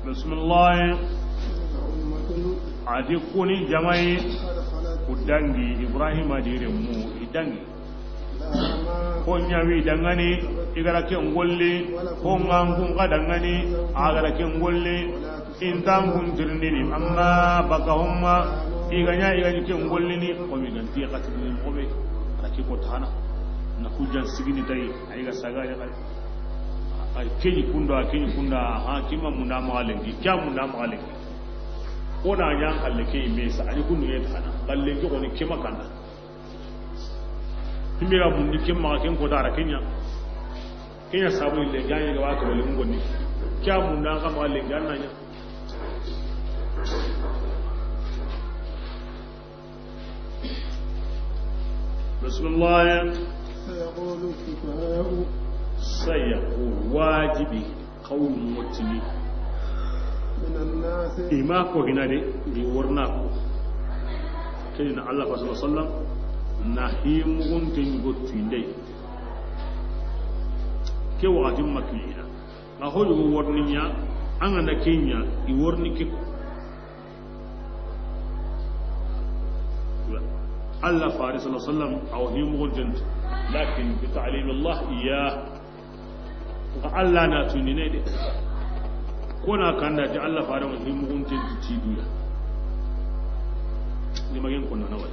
bismillah adi kuni jamai udangi Ibrahim adire mu idangi ko nyawi dangani igara ke ngolle ko ngangun kadangani agara ke ngolle intangun dirnini amma baka homma iganya ke ngolle ni ko mi ganti katini ko be ati ko tana na kujan sigini tai aiga saga ya ay kenyi kunda ha kima munda malengi kya munda malengi ko na nya kalle ke imesa ani kunu ye tana kalle ke ko ni kema kanda timira mun ni kema ken ko dara kenya sabu ile ganye ga waka wale ngoni kya munda ka malengi annanya bismillah سيقول واجبي قول متني إما كوهنا دي ورناكو كينا الله صلى الله عليه وسلم نهيم غنتين غتين دي كي واجب مكينا أقول ورنيا أنا كينيا يورني كي الله فارس صلى الله عليه وسلم أو هيم غنتين لكن بتعليم الله إياه Allah na tuni ne da kona kan da ji Allah fara mun muhuntin ci duya ni magin kunna na wai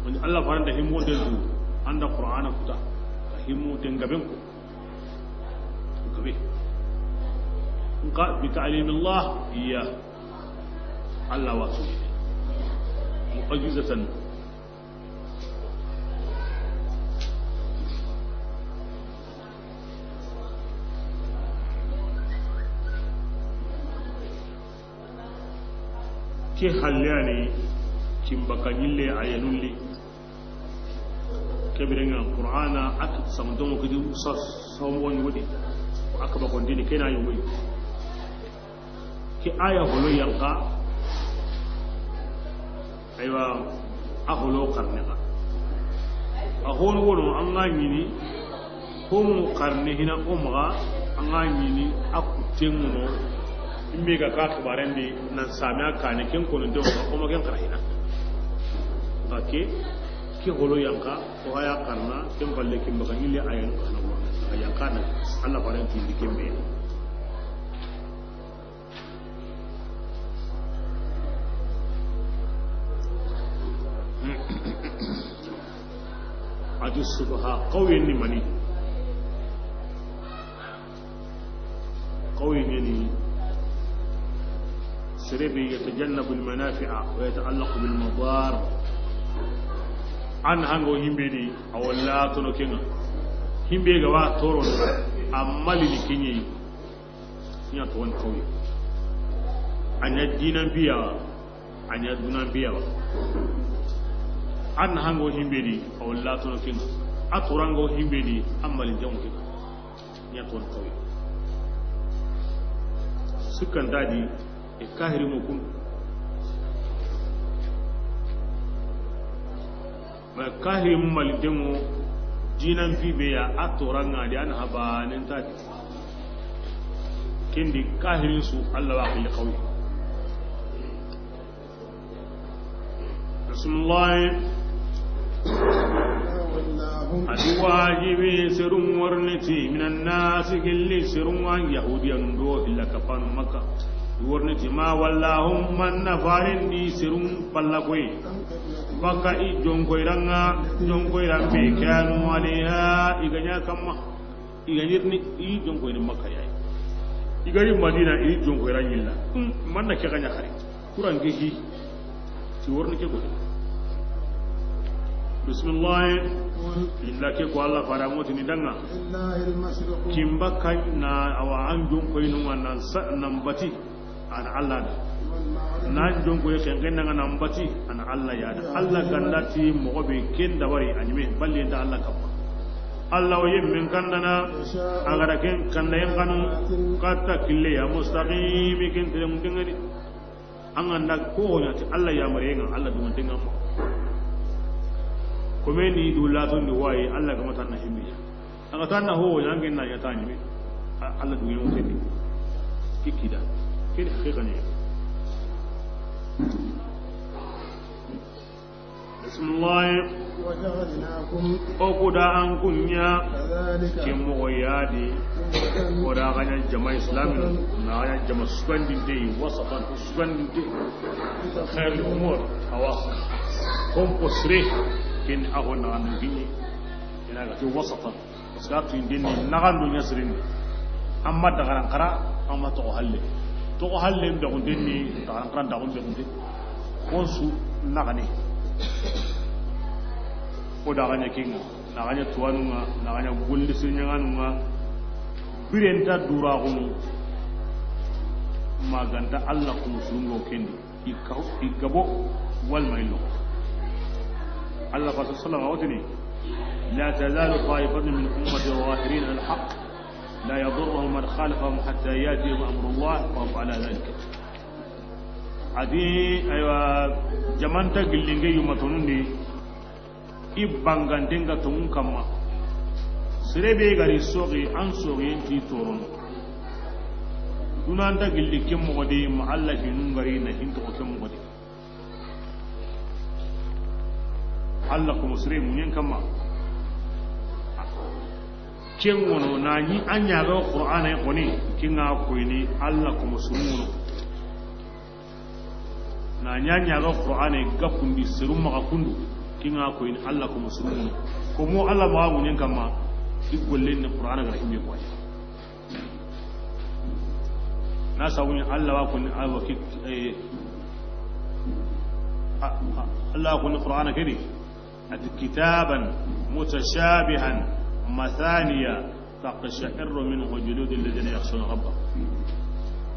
wani Allah fara da himmu da zu anda Qur'ana kuta ka himmu din gaben ku gabe in ka bi ta'lim Allah iya Allah wa su mu'jizatan ke halyani kimbakanyille ayanulli kebirenga Qur'ana ak samdon ko di usas sawon wodi ak ba ko dini kena yoy ki aya holo yanka aywa aholo karnega aholo wono angani ko mu karne hina umra angani akutengo imbe ga ka kabaren di nan sami aka ne kin kunun da kuma kin karahina bake ki holo yanka ko haya karna kin balle kin baka yille ayan kana wa ayan kana Allah faran ti dikin be aju subha qawin ni mani qawin ni سربي يتجنب المنافع ويتعلق بالمضار an hango himbe di awalla to no kenga himbe ga wa toro amma lili kinyi nya to won kawai anya dinan biya anya dunan biya an hango himbe di awalla to no kenga aturango himbe di amma lili jamu kenga nya to won kawai sukan dadi e kahiri mo kun ma kahiri mo malidemo dinan fibe ya atoranga di an habanin ta kindi kahirin su Allah wa kulli qawi bismillah adi wajibi sirun warnati minan nas gilli sirun wa yahudiyan do illa kafan makka warnati ma wallahum man nafarin ni sirun pallakoy baka i jonkoyranga jonkoyrambe kanu alaiha iganya kamma iganyirni i jonkoyni makka yayi igari madina i jonkoyranyilla manna ke ganya khari kuran gehi ti warni ke go bismillah illa ke ko Allah fara moti ni danga kimba kan na awa an jonkoyno wannan nan bati an Allah da nan jonko yake ganna nan bati an Allah ya da Allah gandati mo be ken da wari anime balle da Allah kabba Allah waye min kandana agara ken kandayen kanu kata kille ya mustaqim ken tere mun dingani an anda ko nyati Allah ya mare ngan Allah dum dinga mo ko me ni dulaton ni waye Allah ga matan na himmiya anga tan na ho yangin na ya tani me Allah du yemu tedi kikida kidi haqiqa ne bismillah وجعلناكم okuda an kunya كذلك kemo oyadi oda ganya jama islamin na ganya jama sugandinte wasatan sugandinte khair al-umur awasat komposre kin ahona an gini ina ga wasatan wasatu indini nagandu nyasrin amma dagaran kara amma to halle mbe gundini dagaran kara da gumbe gundi konsu nagane oda ganya kinga na ganya tuwanunga na ganya gulli sirnyanganunga birenta duragunu maganda Allah kuma sungo kendi ikabo wal mailo Allah fa sallallahu alaihi la tazalu qa'ifatun min ummati zahirin al haqq la yadurruhum man khalafahum hatta yati amrullah wa hum ala dhalika adi aywa jamanta gillinge yumatonundi ibangandenga tun kama sirebe gari sogi an sogi enti toron dunan da gilli kin mogodi ma Allah hinun gari na hinto ko kin mogodi Allah ko musire munyen kama kin wono nani anya ga qur'ana ko ni kin ga ko ni Allah ko musumuno na nyanya ga qur'ana ga kundi sirum ma kundu kinga ko in Allah ko musulmi ko mo Allah ba mu nyen kama igollen ne qur'ana ga himbe ko na sawun Allah wa kun Allah ki Allah ko ni qur'ana kedi at kitaban mutashabihan mathaniya taqsha'irru minhu julud alladhina yakhshawna rabbahum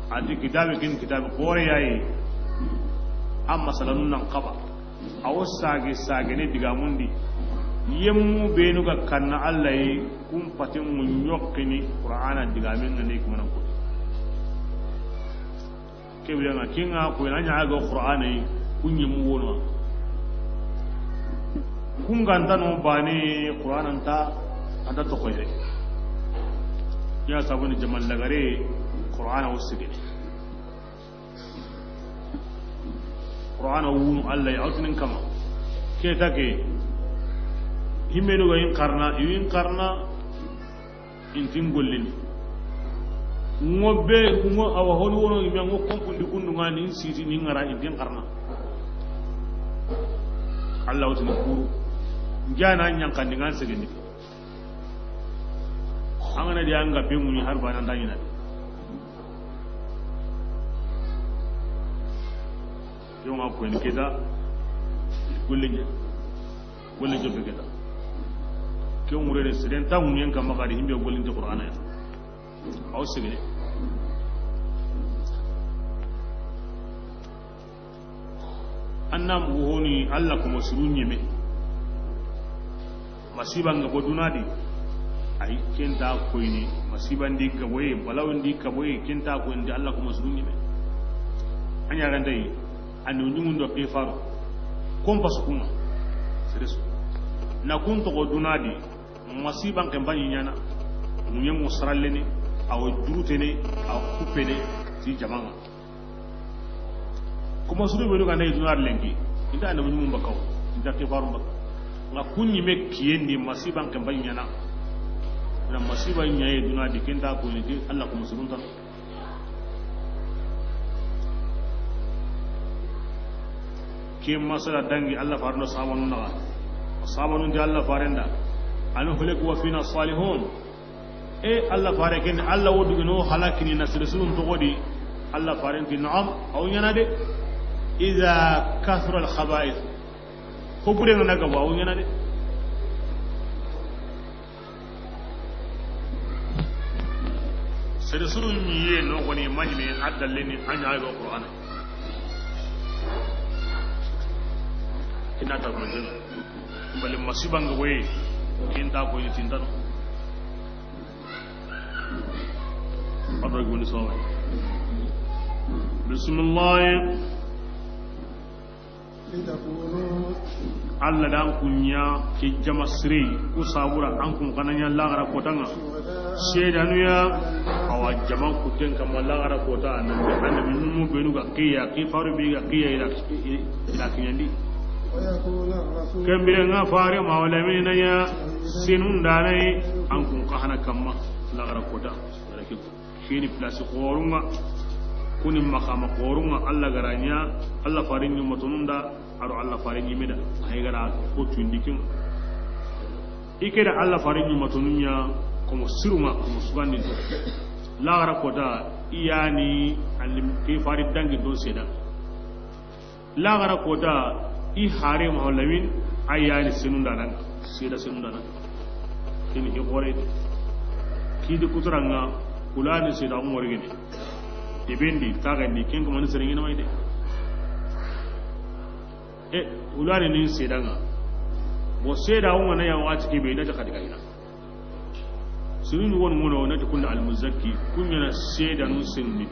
adi kitabe kitab qore yayi amma salanun nan qaba awo sage ne diga mundi yemmu benu ga kanna Allah yi kun fatin mun yokkini qur'ana diga min ne kuma nan ko ke bi na kinga ko na nya ga qur'ana yi kun yemmu wono kun ganda no bani qur'anan ta anda to koyre ya sabuni jamal lagare qur'ana usige qur'ana wunu Allah ya outnin kama ke take himelu ga yin karna in tingollin ngobe ngo awa holu wono mi ngo kompundi kundu ngani siti ni ngara in tin karna Allah outnin kuru njana nyankan dengan segini angana dia anga be muni har banan danyina yo ma ko en keda kullinya wala jobe keda ke umure siden ta munyen kam magari himbe golin te qur'ana ya aw sigine annam wuhoni Allah ko musulunye me masiban ga bodunadi ay kenta ko ni masiban di ga boye balawin di ka boye kenta ko ndi Allah ko musulunye me anya ran dai anu nyumun do pe faro kom pasukuma seresu na kun to godunadi masiban kan banyi nyana munyen musrallene aw durutene aw kupene si jamanga kuma suru be ga nay dunar lengi inda anu nyumun bakaw inda ke faro bakaw na kunyi me kiyendi masiban kan banyi nyana na masiban nyaye dunadi kenta ko ni Allah ko musulunta ke masala dangi Allah farno sabanu na sabanu di Allah farenda anu hulik wa fina salihun Allah fare ken Allah wodu no halakini nasrisun to godi Allah farenti na'am aw yana de idza kathura al khaba'ith ko bure no naga aw yana de sirsurun yiye no goni majme addaleni anya ayo qur'an ina ta kunjin bali masiban ga waye kin ta ko yin tindan adra goni so bismillah لتكونوا Allah dan kunya ke jama sire ku sabura an kun kananya lagara kotanga shedanu ya awa jama kuten kam lagara kota annabi mu benu ga kiya ki faru bi ga kiya ila kinyandi ويكون الرسول kambire nga fare mawlamin ya sinun danai an kun kahana kamma lagara kota rake shini place qorunga kunin makama qorunga Allah garanya Allah farin yu matununda aro Allah farin yi mida ay gara ko tundikin ike da Allah farin yi matununya kuma siruma kuma sugandi to la gara kota iyani alim ke farid dangi don seda la gara kota i hare mahallawin ayani sinunda nan seda sinunda nan kini ke gore ki de kuturanga kulani seda umar gene dibendi taga ni kin kuma ni serin ina mai de ulani ni sedanga bo seda won na yawa cike bai na taka diga ina sunni won wono na tukun almuzakki kunya na seda nun sinni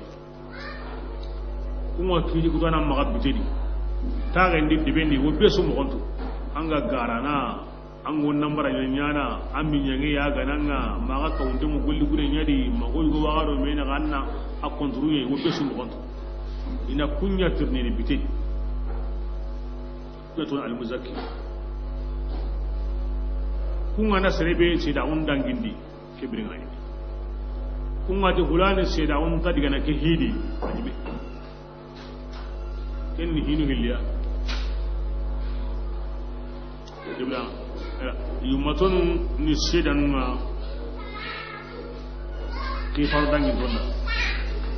kuma kiji kudana magabitedi taga ndi dibendi wo besu mo gonto anga garana ango nambara nyana aminyange ya gananga maga kaunde mu gulli gure nyadi magol go waro mena ganna akontruye wo besu mo gonto ina kunya turni ni bitedi tun almuzakki kunga na serebe ce da un dangindi kibirin ayi kunga ti hulani ce da un ta diga na ke hidi ajibe ken ni hinu hilya kibla yumaton ni ce da nunga ke faru dangin donna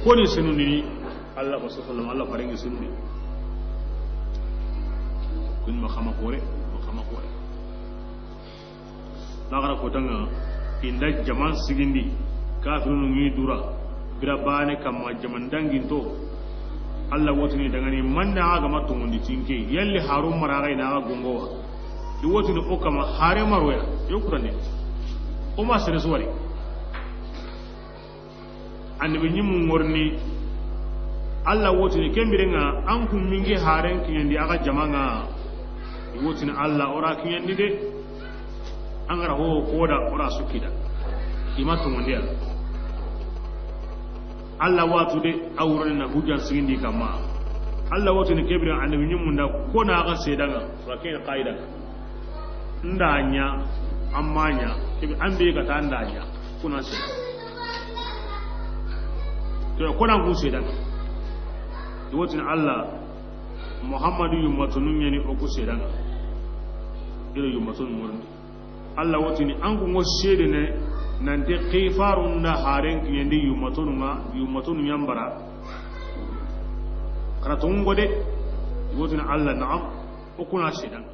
ko ni sinu ni Allah sallallahu Allah faringi sinu ni kun makama kore lagara kotanga inda jaman sigindi kafirun ngi dura birabane kama jaman dangin to Allah wotini dangani manda aga matungundi tinke yalli harum maraga ina aga gongowa di wotini okama hare marwaya yokurane o ma sere suwari annabi nyimu ngorni Allah wotini kembirenga an kun mingi haren kinyandi aga jamanga wotin Allah ora kinyandi de angara ho koda ora sukida imatu mondial Allah watu de awrona na hujjan sigindi kama Allah watu ne kebira annabi nyumunda kona ga sedanga fakin qaida ndanya amanya kibi ambe ga ta ndanya kuna se to kona ku sedanga wotin Allah Muhammadu yumatunun yani oku sedanga ila yumatun murni Allah wotini an ko ngosede ne nante qifarun na haren yandi yumatun yambara karatun gode wotin Allah na'am okuna sedanga